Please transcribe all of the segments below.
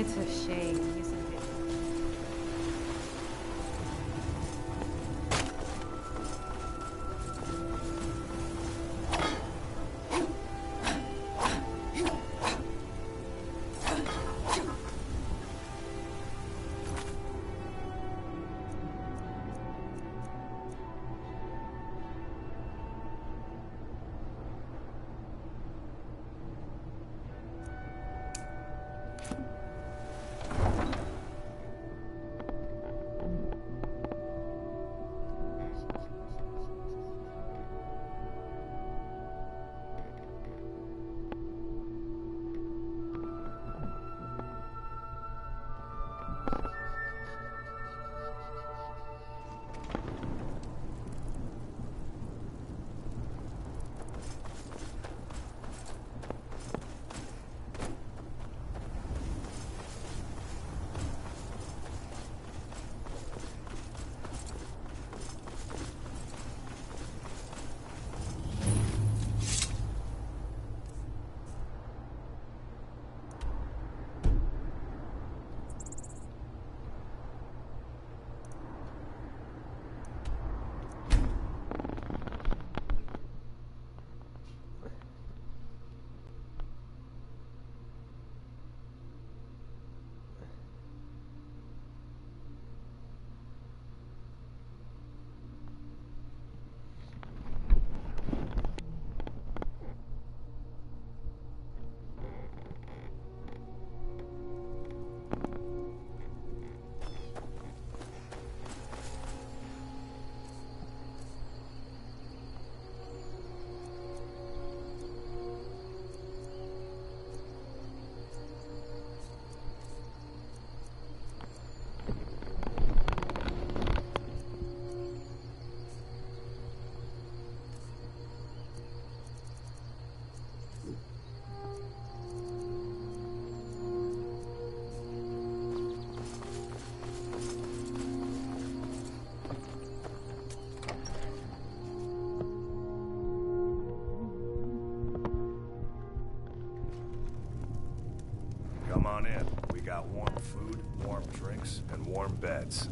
It's a shame. He's a bit. Come on in. We got warm food, warm drinks, and warm beds.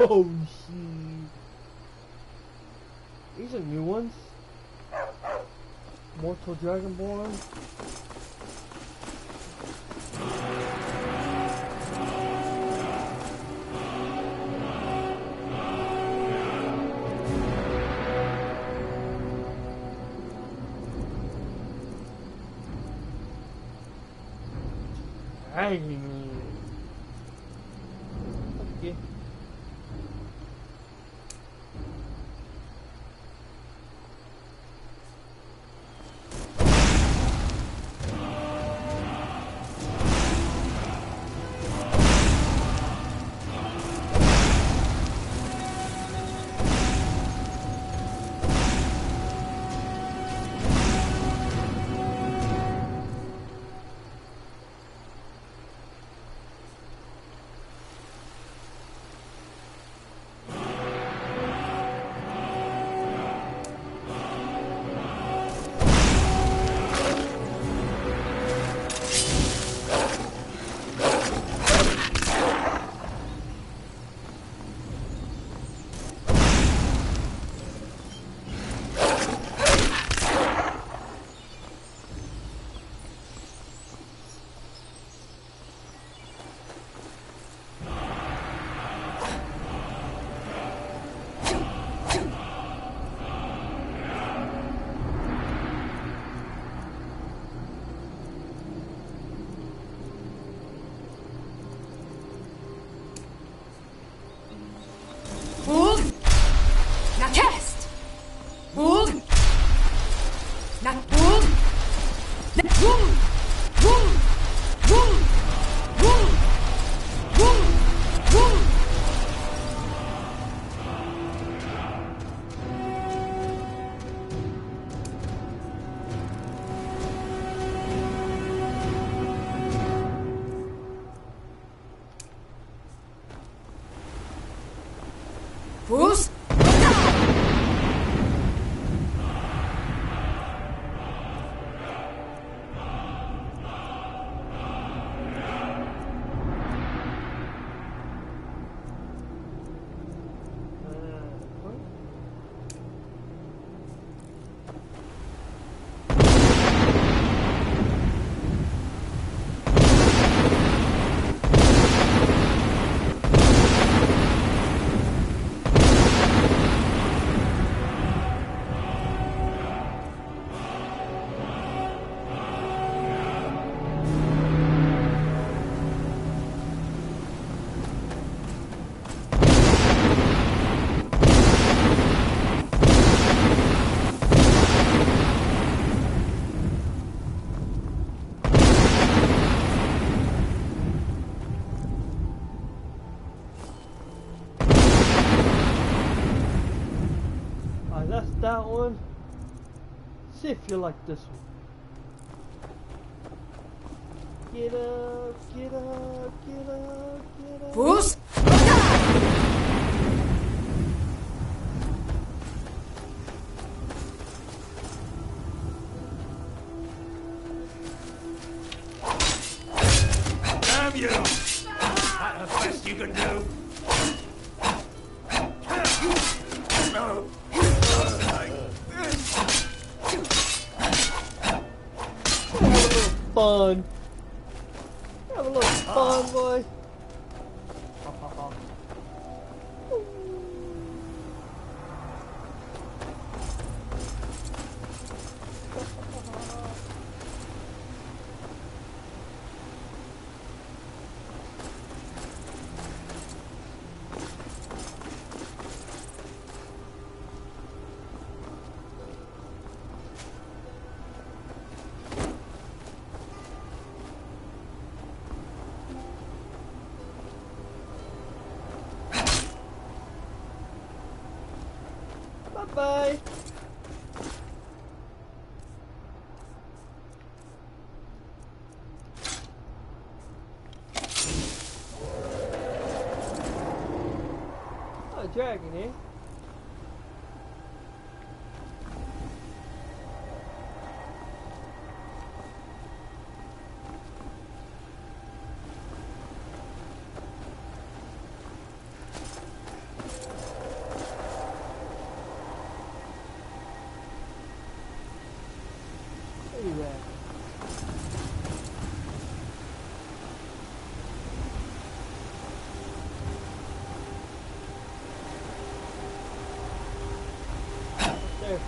Oh shit. These are new ones. Mortal Dragonborn. Dragon. Okay. Bruce? That's that one. See if you like this one. Get up, get up, get up, get up. Bruce? Damn you! Not the best you can do. No. Fun. Have a little fun, boy. Bye. Oh, dragon, eh? Anyway. There.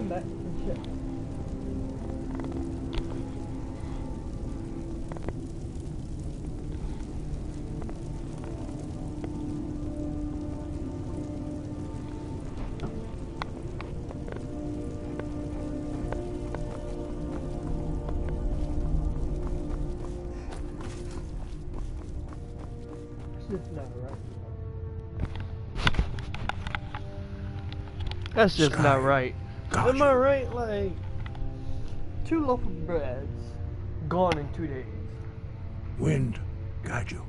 come back and check. That's not right. That's just not right. Got Am I you. right? Like, 2 loaf of breads gone in 2 days. Wind, got you.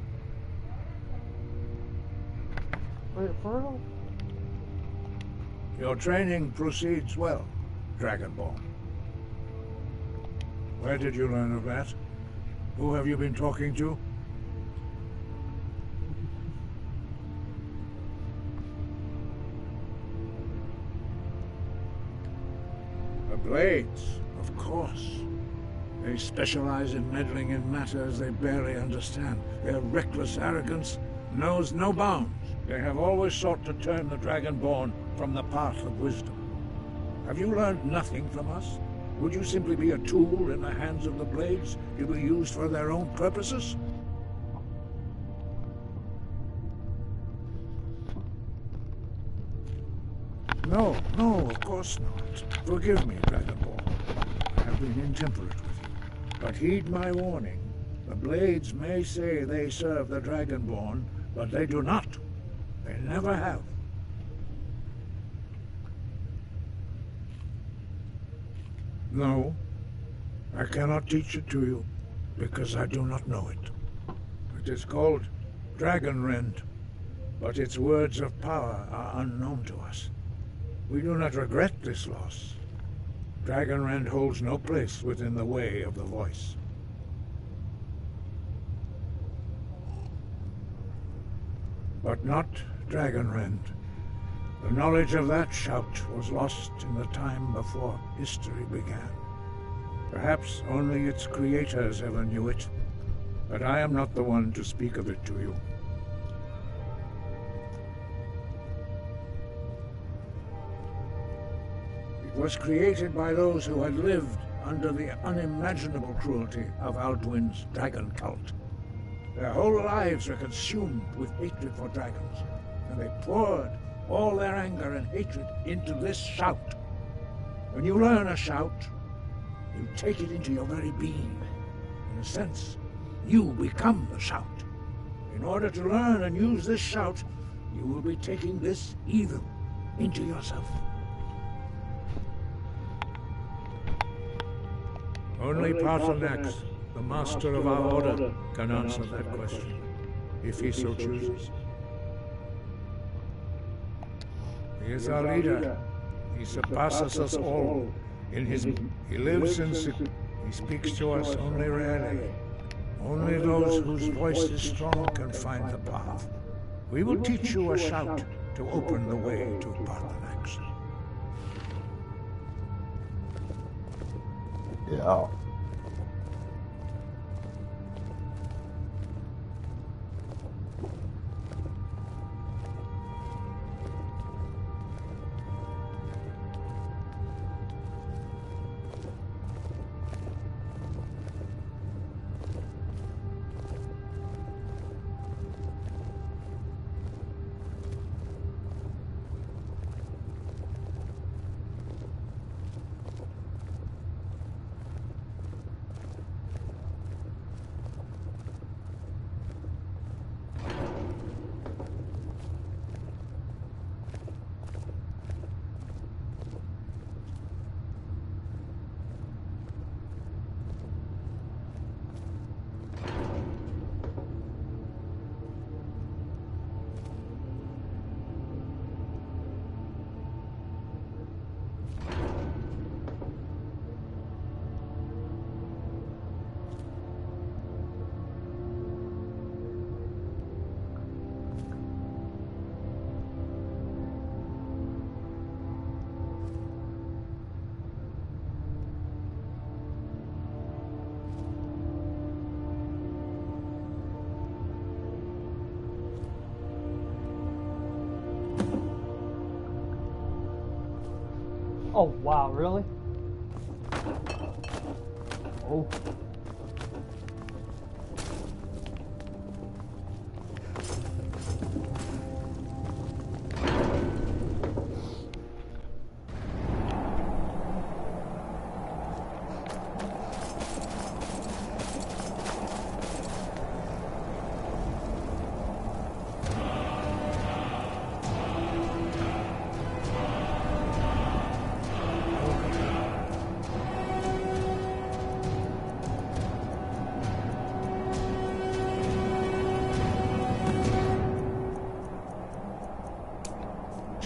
Wait, for real? Your training proceeds well, Dragonborn. Where did you learn of that? Who have you been talking to? The Blades, of course. They specialize in meddling in matters they barely understand. Their reckless arrogance knows no bounds. They have always sought to turn the Dragonborn from the path of wisdom. Have you learned nothing from us? Would you simply be a tool in the hands of the Blades to be used for their own purposes? No, of course not. Forgive me, Dragonborn. I have been intemperate with you. But heed my warning. The Blades may say they serve the Dragonborn, but they do not. They never have. No, I cannot teach it to you, because I do not know it. It is called Dragon Rend, but its words of power are unknown to us. We do not regret this loss. Dragon Rend holds no place within the way of the voice. But not Dragon Rend. The knowledge of that shout was lost in the time before history began. Perhaps only its creators ever knew it, but I am not the one to speak of it to you. It was created by those who had lived under the unimaginable cruelty of Alduin's dragon cult. Their whole lives were consumed with hatred for dragons, and they poured all their anger and hatred into this shout. When you learn a shout, you take it into your very being. In a sense, you become the shout. In order to learn and use this shout, you will be taking this evil into yourself. Only Paarthurnax, the master of our order, can answer that question, if he so chooses. He is our leader. He surpasses us all. He lives in secret. He speaks to us only rarely. Only those whose voice is strong can find the path. We will teach you a shout to open the way to Paarthurnax. Yeah. Oh wow, really? Oh.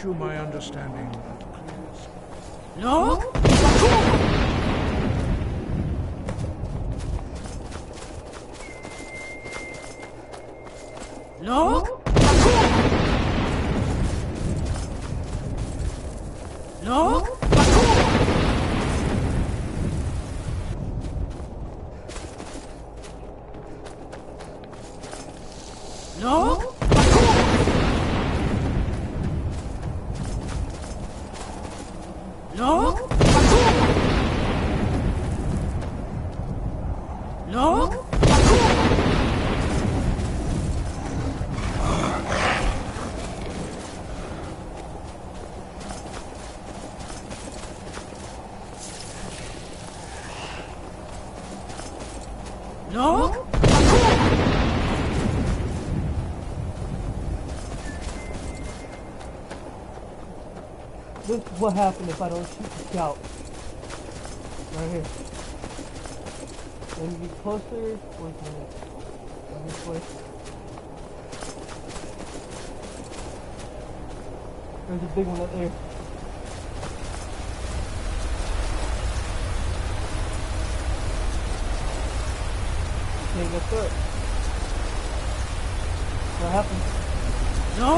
To my understanding, No? No? No? No? No? No? No? This is what happened if I don't shoot the scout. Right here. When you get closer, wait a minute. Go this way. There's a big one up there. Can't get through it. What happened? No?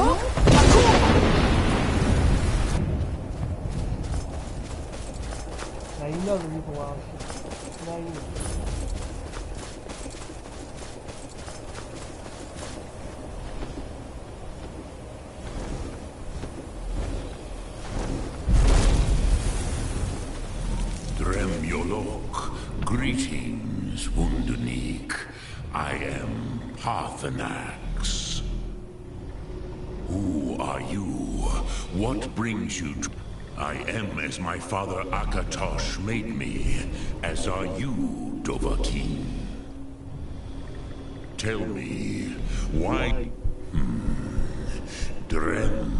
Now you know the reason why I'm shooting. Now you know. Dremyolok, greetings, Wunderneek. I am Parthenax. Who are you? What brings you to... I am as my father Akatosh made me, as are you, Dovahkiin. Tell me, why... Drem,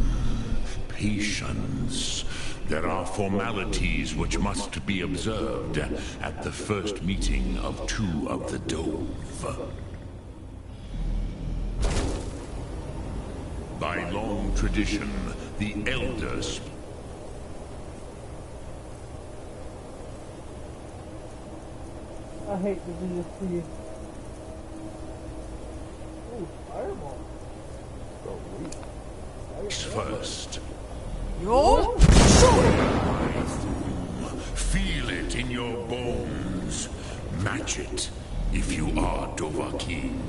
patience. There are formalities which must be observed at the first meeting of two of the Dove. By long tradition, the elders... I hate to do this to you. Ooh, fireball. So weak. First. Yo? Feel it in your bones. Match it if you are Dovahkiin.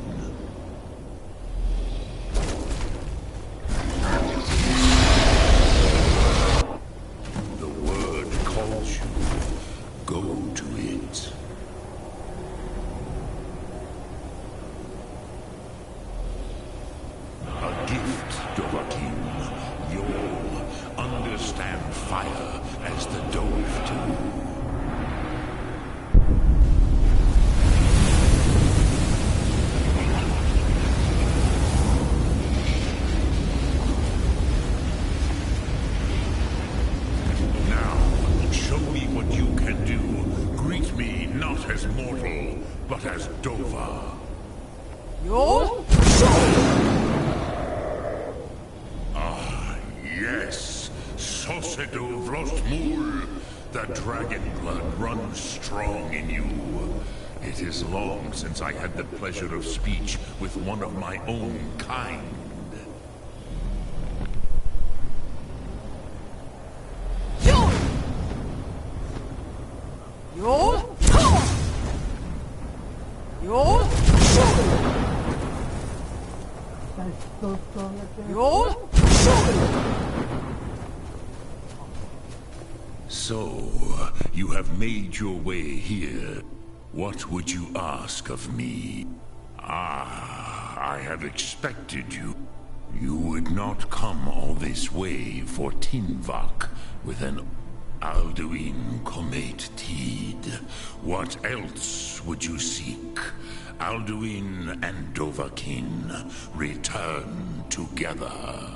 The word calls you. Go to it. A gift, Dovahkiin. You'll understand fire as the Dove do. Now, show me what you can do. Greet me not as mortal, but as Dova. Yo? Yes, Sosedo Vrostmul. The dragon blood runs strong in you. It is long since I had the pleasure of speech with one of my own kind. Yo? Yo? Yo? That's so strong right there. Yo? So, you have made your way here. What would you ask of me? Ah, I have expected you. You would not come all this way for Tinvak with an Alduin Comet Teed. What else would you seek? Alduin and Dovahkiin return together.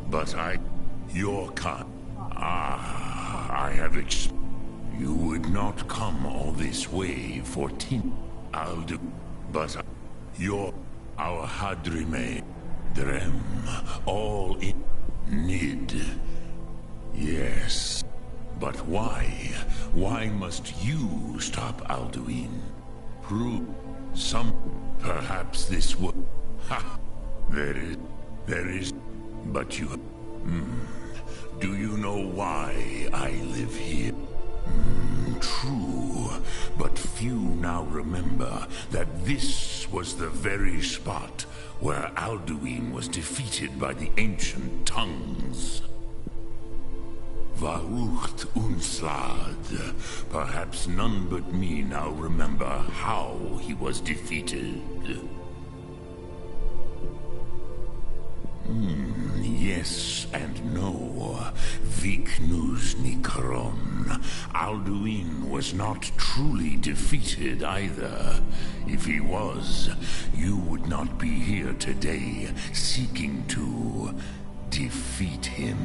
But your kind. Ah, I have You would not come all this way for Aldu, but our Hadrime, Drem, all in Nid. Yes, but why? Why must you stop Alduin? Prove perhaps this would. Ha! There is, but you. Do you know why I live here? True, but few now remember that this was the very spot where Alduin was defeated by the ancient tongues. Varucht Unslad. Perhaps none but me now remember how he was defeated. Yes and no. Viknus Nikron. Alduin was not truly defeated either. If he was, you would not be here today seeking to defeat him.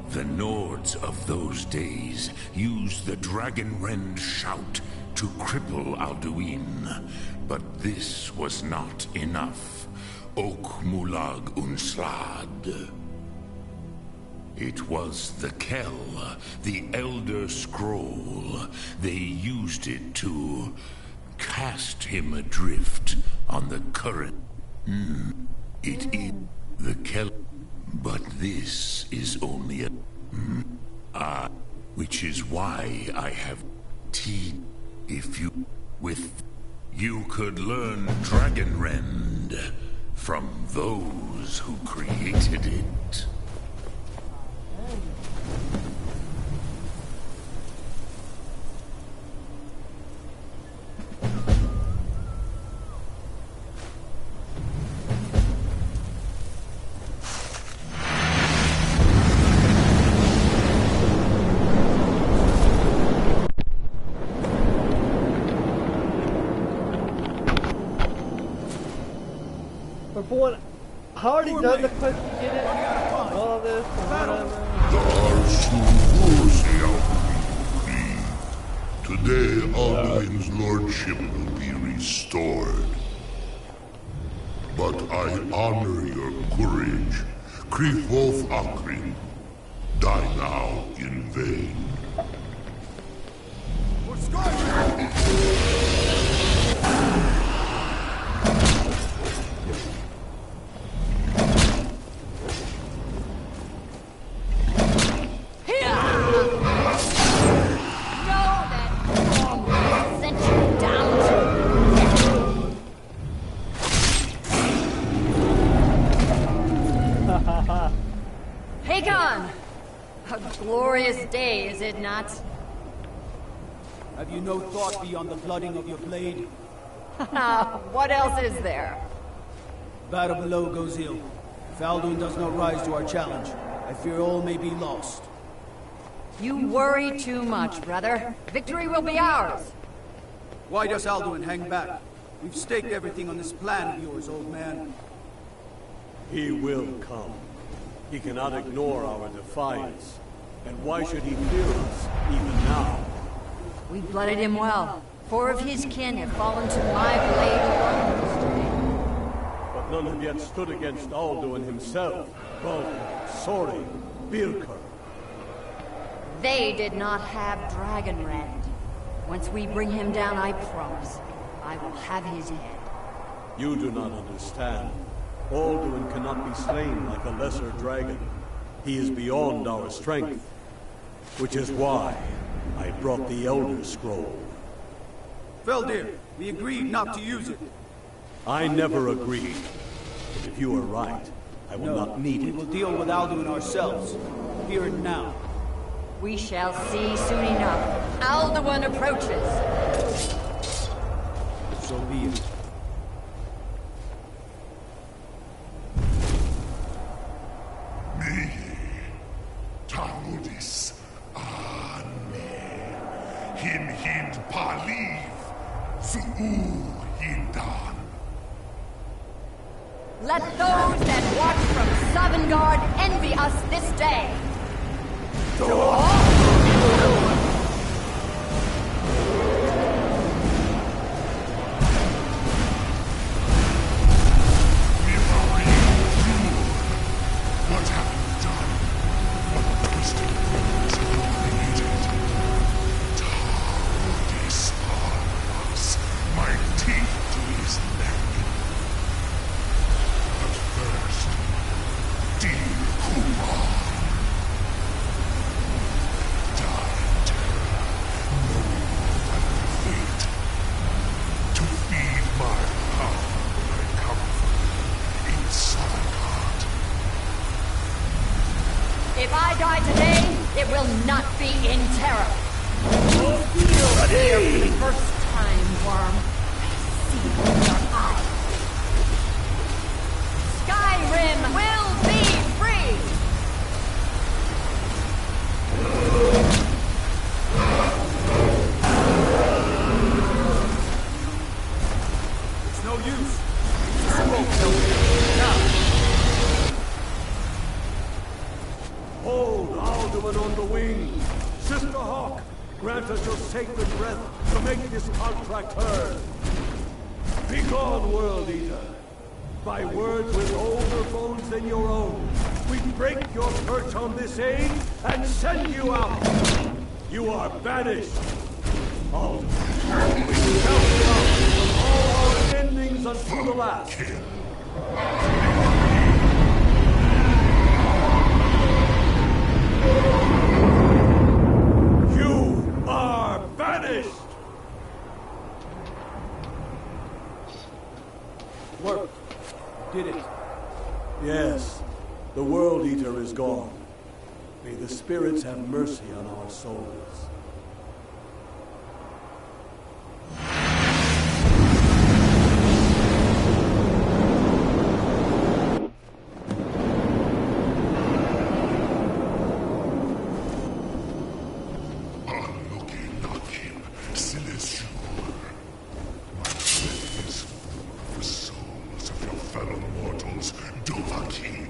The Nords of those days used the Dragonrend shout to cripple Alduin, but this was not enough. Ok Mulag Unslad. It was the Kell, the Elder Scroll. They used it to cast him adrift on the current. It is the Kell, but this is only a... which is why I have if you... You could learn Dragonrend from those who created it. I already done the quest to get it. All this and whatever. Today, Alduin's lordship will be restored. But I honor your courage. Krifolf Akrin. Die now in vain. Day, is it not? Have you no thought beyond the blooding of your blade? What else is there? Battle below goes ill. If Alduin does not rise to our challenge, I fear all may be lost. You worry too much, brother. Victory will be ours. Why does Alduin hang back? We've staked everything on this plan of yours, old man. He will come. He cannot ignore our defiance. And why should he fear us, even now? We blooded him well. 4 of his kin have fallen to my blade alone this day. But none have yet stood against Alduin himself. Vulcan, Sori, Birkir. They did not have Dragonrend. Once we bring him down, I promise, I will have his head. You do not understand. Alduin cannot be slain like a lesser dragon. He is beyond our strength, which is why I brought the Elder Scroll. Feldir, we agreed not to use it. I never agreed. But if you are right, I will not need We it. will deal with Alduin ourselves. Here and now. We shall see soon enough. Alduin approaches. So be it. Me, Talmudis, Ane, Hin Paliv, Su'u Hindan. Let those that watch from Sovngarde envy us this day. What have you done? What twisted things have you created? Talmudis Armas, my teeth to his neck. But first, Deep Kumar. Die in terror, knowing your final fate. To feed my power when I come for you in Sovngarde. If I die today, it will not be in terror. You'll feel fear for the first time, Worm. I see it in your eyes. Skyrim will be free! It's no use. It's a smoke, now. Hold Alduin on the wing! Sister Hawk, grant us your sacred breath to make this contract heard! Begone, World Eater! By words with older bones than your own, we break your perch on this age and send you out! You are banished! Alduin, we count you out from all our endings until the last! You are banished! Work. Did it. Yes, the World Eater is gone. May the spirits have mercy on our souls. Nakim, Silesur. My belly is full of the souls of your fellow mortals, Dovahkiin.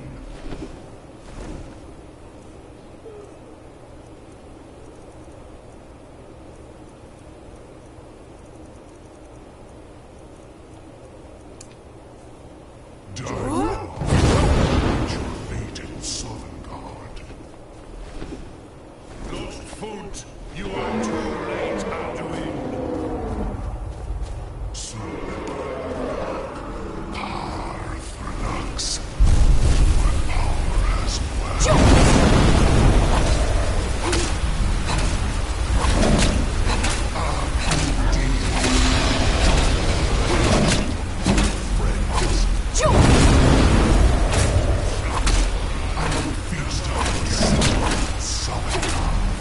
Your fate in Sovngarde. Lost foot, you are too late, Alduin. Parthrax. My power has well. Feast on Sovngarde.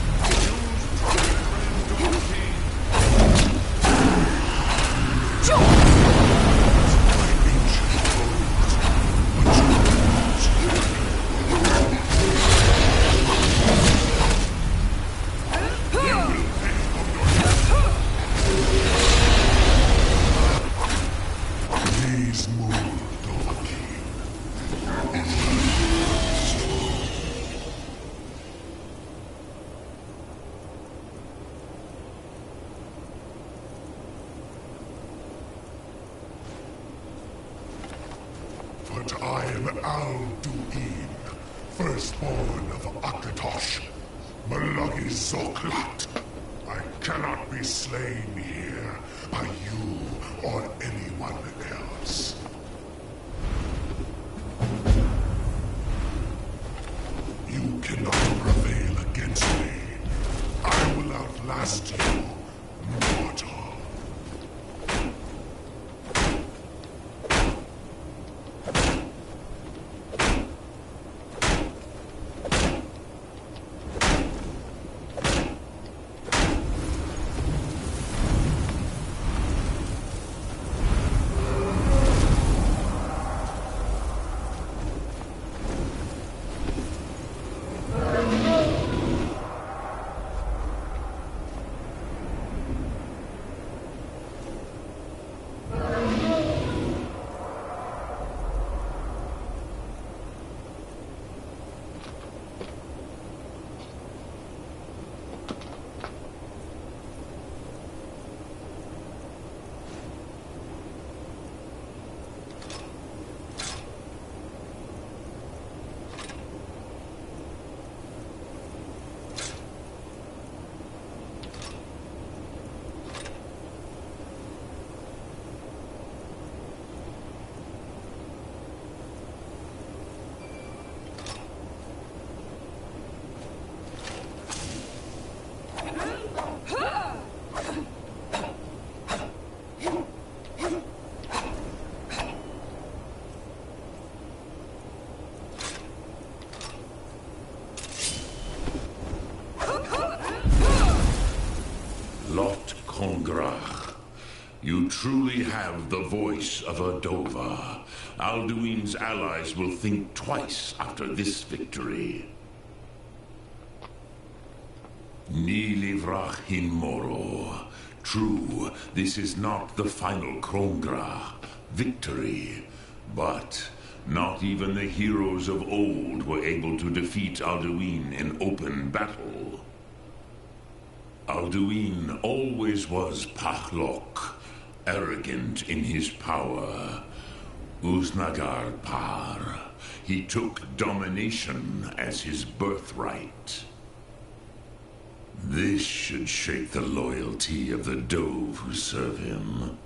Please move, Dovahkiin. But I am Alduin, firstborn of Akatosh, Malagi Zoklat. I cannot be slain here by you or anyone else. You cannot prevail against me. I will outlast you, mortal. Kongrach. You truly have the voice of a Dova. Alduin's allies will think twice after this victory. Ni livrach hin moro. True, this is not the final Kongrach victory, but not even the heroes of old were able to defeat Alduin in open battle. Alduin always was Pachlok, arrogant in his power. Uznagar Par. He took domination as his birthright. This should shake the loyalty of the Dove who serve him.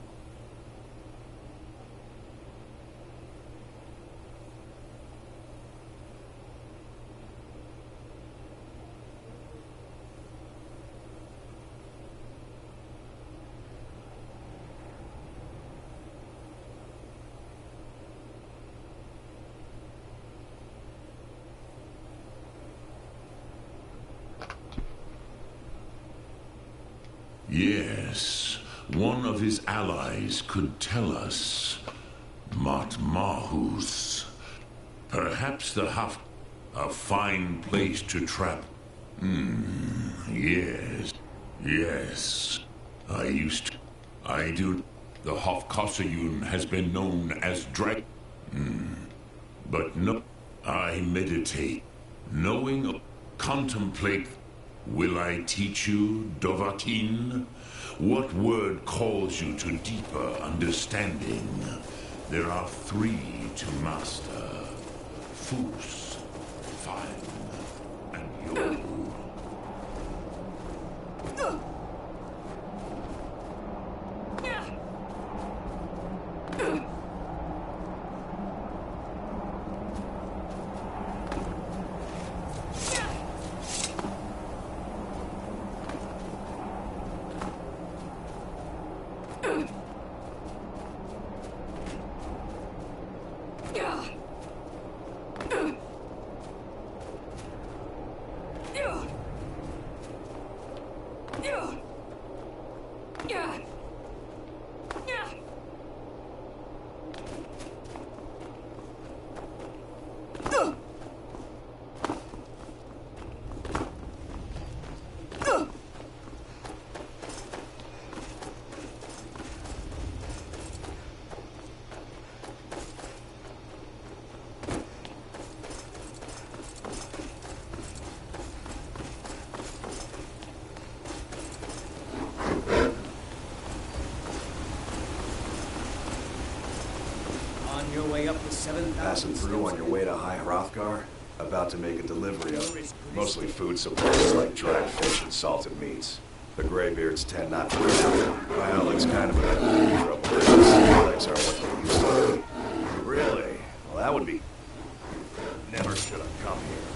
Yes, one of his allies could tell us. Matmahus. Perhaps the Haft, a fine place to trap. Yes. Yes. I do. The Hofkossayun has been known as Drag. But no, I meditate. Knowing, contemplate. Will I teach you, Dovahkiin? What word calls you to deeper understanding? There are 3 to master. Fus, Fine, and Yo. Your way up the 7,000 Passing through on your way to High Hrothgar? About to make a delivery of mostly food supplies like dried fish and salted meats. The Greybeards tend not to eat. Bialic's kind of a hero, but their legs are what they used to be. Really? Well, that would be... Never should have come here.